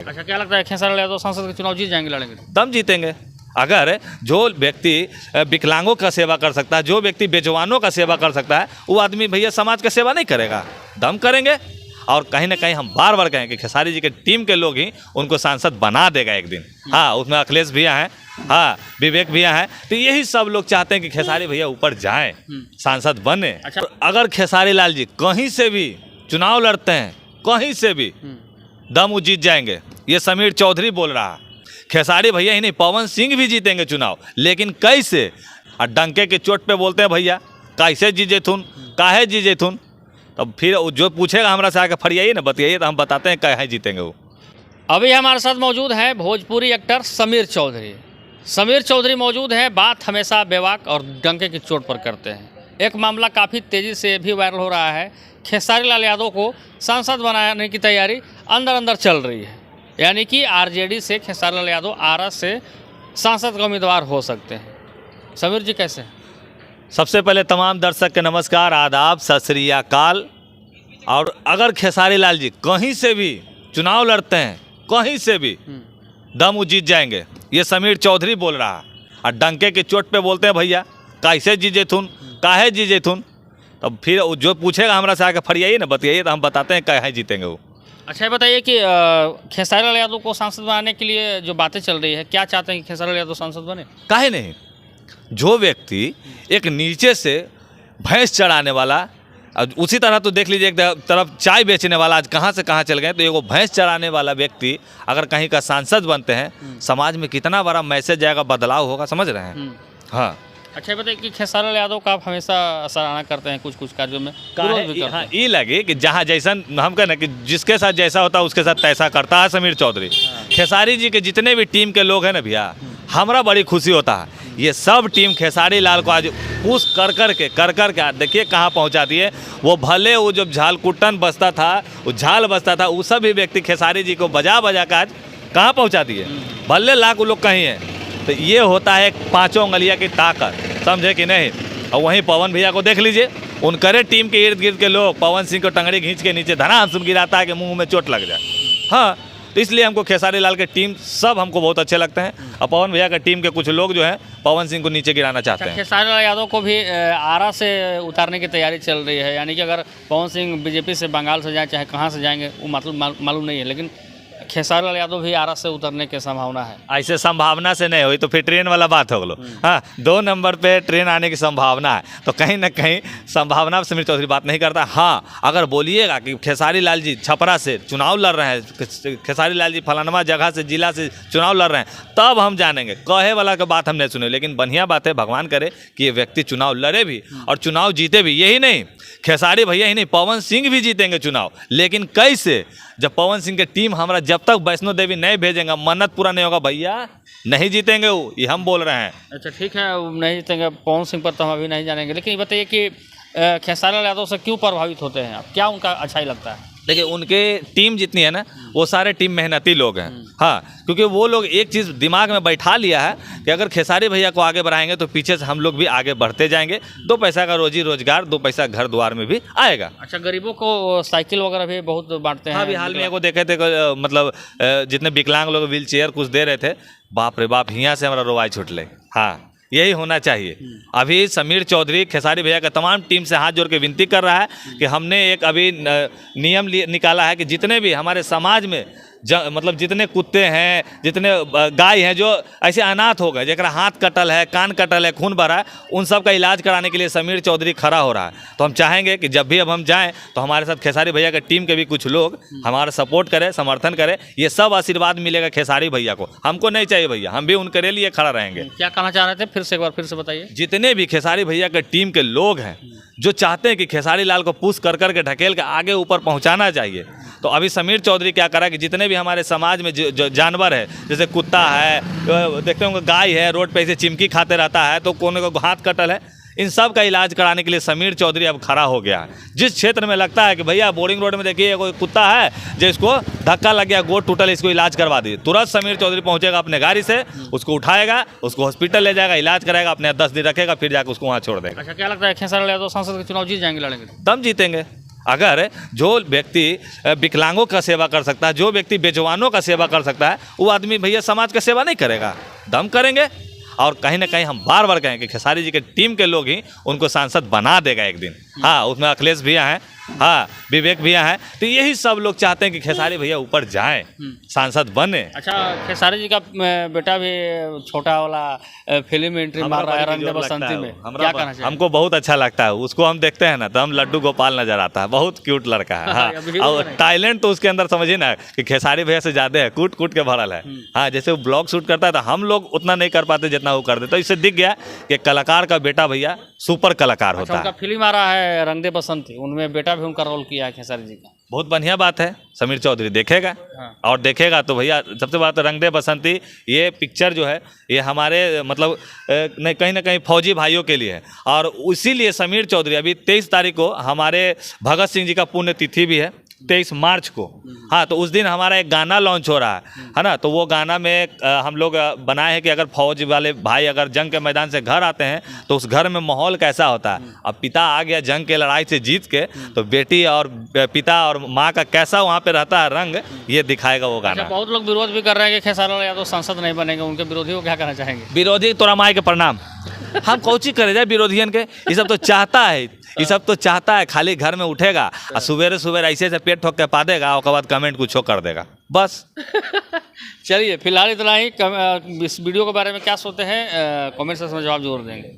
अच्छा, क्या लगता है खेसारी लाल यादव संसद के चुनाव जीत जाएंगे, लड़ेंगे? दम जीतेंगे। अगर जो व्यक्ति विकलांगों का सेवा कर सकता है, जो व्यक्ति बेजवानों का सेवा कर सकता है, वो आदमी भैया समाज का सेवा नहीं करेगा? दम करेंगे। और कहीं ना कहीं हम बार बार कहें कि खेसारी जी के टीम के लोग ही उनको सांसद बना देगा एक दिन। हाँ, उसमें अखिलेश भैया हैं, हाँ, विवेक भैया हैं, तो यही सब लोग चाहते हैं कि खेसारी भैया ऊपर जाएं, सांसद बने। अच्छा। अगर खेसारी लाल जी कहीं से भी चुनाव लड़ते हैं, कहीं से भी, दम वो जीत जाएंगे। ये समीर चौधरी बोल रहा है। खेसारी भैया ही नहीं, पवन सिंह भी जीतेंगे चुनाव, लेकिन कैसे? और डंके के चोट पे बोलते हैं भैया कैसे जीजेथुन, काहे जीजेथुन। तब फिर जो पूछेगा हमरा से आके फरियाइए ना, बताइए, तो हम बताते हैं काहे जीतेंगे वो। अभी हमारे साथ मौजूद हैं भोजपुरी एक्टर समीर चौधरी। समीर चौधरी मौजूद हैं। बात हमेशा बेबाक और डंके की चोट पर करते हैं। एक मामला काफ़ी तेज़ी से भी वायरल हो रहा है। खेसारी लाल यादव को सांसद बनाने की तैयारी अंदर अंदर चल रही है, यानी कि आरजेडी से खेसारी लाल यादव आरा से सांसद का उम्मीदवार हो सकते हैं। समीर जी कैसे हैं? सबसे पहले तमाम दर्शक के नमस्कार, आदाब, सत श्री अकाल। और अगर खेसारी लाल जी कहीं से भी चुनाव लड़ते हैं, कहीं से भी, दम वो जीत जाएंगे। ये समीर चौधरी बोल रहा है। और डंके की चोट पे बोलते हैं भैया कैसे जीजेथुन, काहे जीजेथुन। तब फिर जो पूछेगा हमरा से आके फरियाइए ना, बताइए, तो हम बताते हैं काहे जीतेंगे वो। अच्छा, ये बताइए कि खेसारी लाल यादव को सांसद बनाने के लिए जो बातें चल रही है, क्या चाहते हैं कि खेसारी लाल यादव सांसद बने? काहे नहीं? जो व्यक्ति एक नीचे से भैंस चराने वाला, उसी तरह तो देख लीजिए, एक तरफ चाय बेचने वाला आज कहाँ से कहाँ चल गए, तो एगो भैंस चराने वाला व्यक्ति अगर कहीं का सांसद बनते हैं, समाज में कितना बड़ा मैसेज जाएगा, बदलाव होगा, समझ रहे हैं? हाँ। अच्छा, बताइए कि खेसारी लाल यादव का आप हमेशा सराहना करते हैं, कुछ कुछ कार्यों में विरोध भी करते हैं। हाँ, ये लगे कि जहाँ जैसा हम कहना कि जिसके साथ जैसा होता है उसके साथ तैसा करता है समीर चौधरी। खेसारी जी के जितने भी टीम के लोग हैं ना भैया, हमरा बड़ी खुशी होता है। ये सब टीम खेसारी लाल को आज पुश कर के आज देखिए कहाँ पहुँचा दिए। वो भले वो जब झालकुट्टन बसता था, वो झाल बसता था, वो सभी व्यक्ति खेसारी जी को बजा के आज कहाँ पहुँचा दिए। भले लाख वो लोग कहीं हैं। तो ये होता है पांचों उंगलियां की ताकत, समझे कि नहीं? और वहीं पवन भैया को देख लीजिए, उनकरे टीम के इर्द गिर्द के लोग पवन सिंह को टंगड़ी खींच के नीचे धनाम गिराता है कि मुंह में चोट लग जाए। हाँ, तो इसलिए हमको खेसारी लाल के टीम सब हमको बहुत अच्छे लगते हैं। और पवन भैया के टीम के कुछ लोग जो हैं पवन सिंह को नीचे गिराना चाहते हैं। खेसारी लाल यादव को भी आरा से उतारने की तैयारी चल रही है, यानी कि अगर पवन सिंह बीजेपी से बंगाल से जाए, चाहे कहाँ से जाएंगे वो मतलब मालूम नहीं है, लेकिन खेसारी लाल यादव भी आरा से उतरने की संभावना है। ऐसे संभावना से नहीं हुई तो फिर ट्रेन वाला बात हो गलो। हाँ, 2 नंबर पे ट्रेन आने की संभावना है, तो कहीं ना कहीं संभावना समीर चौधरी बात नहीं करता। हाँ, अगर बोलिएगा कि खेसारी लाल जी छपरा से चुनाव लड़ रहे हैं, खेसारी लाल जी फलानमा जगह से जिला से चुनाव लड़ रहे हैं, तब हम जानेंगे। कहे वाला का बात हम नहीं सुने, लेकिन बढ़िया बात है, भगवान करे कि ये व्यक्ति चुनाव लड़े भी और चुनाव जीते भी। यही नहीं, खेसारी भैया ही नहीं, पवन सिंह भी जीतेंगे चुनाव। लेकिन कैसे? जब पवन सिंह के टीम हमारा जब तक वैष्णो देवी नहीं भेजेंगे, मन्नत पूरा नहीं होगा भैया, नहीं जीतेंगे वो, ये हम बोल रहे हैं। अच्छा, ठीक है, नहीं जीतेंगे पवन सिंह पर तो हम अभी नहीं जानेंगे, लेकिन ये बताइए कि खेसारी लाल यादव से क्यों प्रभावित होते हैं आप? क्या उनका अच्छा ही लगता है? देखिए, उनके टीम जितनी है ना, वो सारे टीम मेहनती लोग हैं। हाँ, क्योंकि वो लोग एक चीज़ दिमाग में बैठा लिया है कि अगर खेसारी भैया को आगे बढ़ाएंगे तो पीछे से हम लोग भी आगे बढ़ते जाएंगे। 2 पैसा का रोजी रोजगार, 2 पैसा घर द्वार में भी आएगा। अच्छा, गरीबों को साइकिल वगैरह भी बहुत बांटते हैं। हाँ, अभी हाल में वो देखे थे, मतलब जितने विकलांग लोग व्हील चेयर कुछ दे रहे थे, बाप रे बाप, हियाँ से हमारा रोवाई छूट ले। हाँ, यही होना चाहिए। अभी समीर चौधरी खेसारी भैया का तमाम टीम से हाथ जोड़ के विनती कर रहा है कि हमने एक अभी नियम निकाला है कि जितने भी हमारे समाज में मतलब जितने कुत्ते हैं, जितने गाय हैं जो ऐसे अनाथ हो गए, जरा हाथ कटल है, कान कटल है, खून भरा है, उन सब का इलाज कराने के लिए समीर चौधरी खड़ा हो रहा है। तो हम चाहेंगे कि जब भी अब हम जाएं तो हमारे साथ खेसारी भैया के टीम के भी कुछ लोग हमारा सपोर्ट करें, समर्थन करें। ये सब आशीर्वाद मिलेगा खेसारी भैया को, हमको नहीं चाहिए भैया, हम भी उनके लिए खड़ा रहेंगे। क्या कहना चाह रहे थे? फिर से एक बार फिर से बताइए। जितने भी खेसारी भैया के टीम के लोग हैं जो चाहते हैं कि खेसारी लाल को पुश कर के ढकेल के आगे ऊपर पहुंचाना चाहिए, तो अभी समीर चौधरी क्या करा कि जितने भी हमारे समाज में जो जानवर है, जैसे कुत्ता है, देखते होंगे गाय है, रोड पे ऐसे चिमकी खाते रहता है, तो कोने को हाथ कटल है, इन सब का इलाज कराने के लिए समीर चौधरी अब खड़ा हो गया है। जिस क्षेत्र में लगता है कि भैया बोरिंग रोड में देखिए कोई कुत्ता है जिसको धक्का लग गया, गोड़ टूटल, इसको इलाज करवा दी, तुरंत समीर चौधरी पहुंचेगा अपने गाड़ी से, उसको उठाएगा, उसको हॉस्पिटल ले जाएगा, इलाज कराएगा, अपने 10 दिन रखेगा, फिर जाकर उसको वहाँ छोड़ देगा। अच्छा, क्या लगता है खेसारी लाल यादव संसद के चुनाव जीत जाएंगे, लड़ेंगे? दम जीतेंगे। अगर जो व्यक्ति विकलांगों का सेवा कर सकता है, जो व्यक्ति बेजवानों का सेवा कर सकता है, वो आदमी भैया समाज का सेवा नहीं करेगा, दम करेंगे। और कहीं ना कहीं हम बार बार कहें कि खेसारी जी के टीम के लोग ही उनको सांसद बना देगा एक दिन। हाँ, उसमें अखिलेश भैया हैं, हाँ, विवेक भैया हैं, तो यही सब लोग चाहते हैं कि खेसारी भैया ऊपर जाएं, सांसद बने। अच्छा, खेसारी जी का बेटा भी छोटा वाला फिल्म में एंट्री मार रहा है रंग दे बसंती में, क्या कहना चाहिए? हमको बहुत अच्छा लगता है, उसको हम देखते हैं ना तो हम लड्डू गोपाल नजर आता है, बहुत क्यूट लड़का है। हाँ, और टैलेंट तो उसके अंदर समझिए ना कि खेसारी भैया से ज्यादा है, कूट कूट के भरल है। हाँ, जैसे वो ब्लॉग शूट करता है तो हम लोग उतना नहीं कर पाते जितना वो कर देते, तो इससे दिख गया कि कलाकार का बेटा भैया सुपर कलाकार होता है। उनका फिल्म आ रहा है रंग दे बसंती, उनमें बेटा भी उनका रोल किया है खेसारी जी का। बहुत बढ़िया बात है, समीर चौधरी देखेगा। हाँ। और देखेगा तो भैया सबसे बड़ा तो रंग दे बसंती ये पिक्चर जो है ये हमारे मतलब कहीं ना कहीं फौजी भाइयों के लिए है, और इसीलिए समीर चौधरी अभी 23 तारीख को हमारे भगत सिंह जी का पुण्यतिथि भी है, 23 मार्च को। हाँ, तो उस दिन हमारा एक गाना लॉन्च हो रहा है ना, तो वो गाना में हम लोग बनाए हैं कि अगर फौज वाले भाई अगर जंग के मैदान से घर आते हैं तो उस घर में माहौल कैसा होता है। अब पिता आ गया जंग के लड़ाई से जीत के, तो बेटी और पिता और माँ का कैसा वहाँ पे रहता है रंग, ये दिखाएगा वो गाना। बहुत लोग विरोध भी कर रहे हैं कि खेसारी लाल यादव सांसद नहीं बनेंगे, उनके विरोधी को क्या कहना चाहेंगे? विरोधी तोरा माई के प्रणाम, हम कौची करे जाए विरोधियन के, ये सब तो चाहता है, ये सब तो चाहता है, खाली घर में उठेगा और सवेरे सवेरे ऐसे पेट ठोक के पा देगा, उसके बाद कमेंट कुछ कर देगा बस। चलिए, फिलहाल इतना ही। इस वीडियो के बारे में क्या सोचते हैं कमेंट सेक्शन में जवाब जरूर देंगे।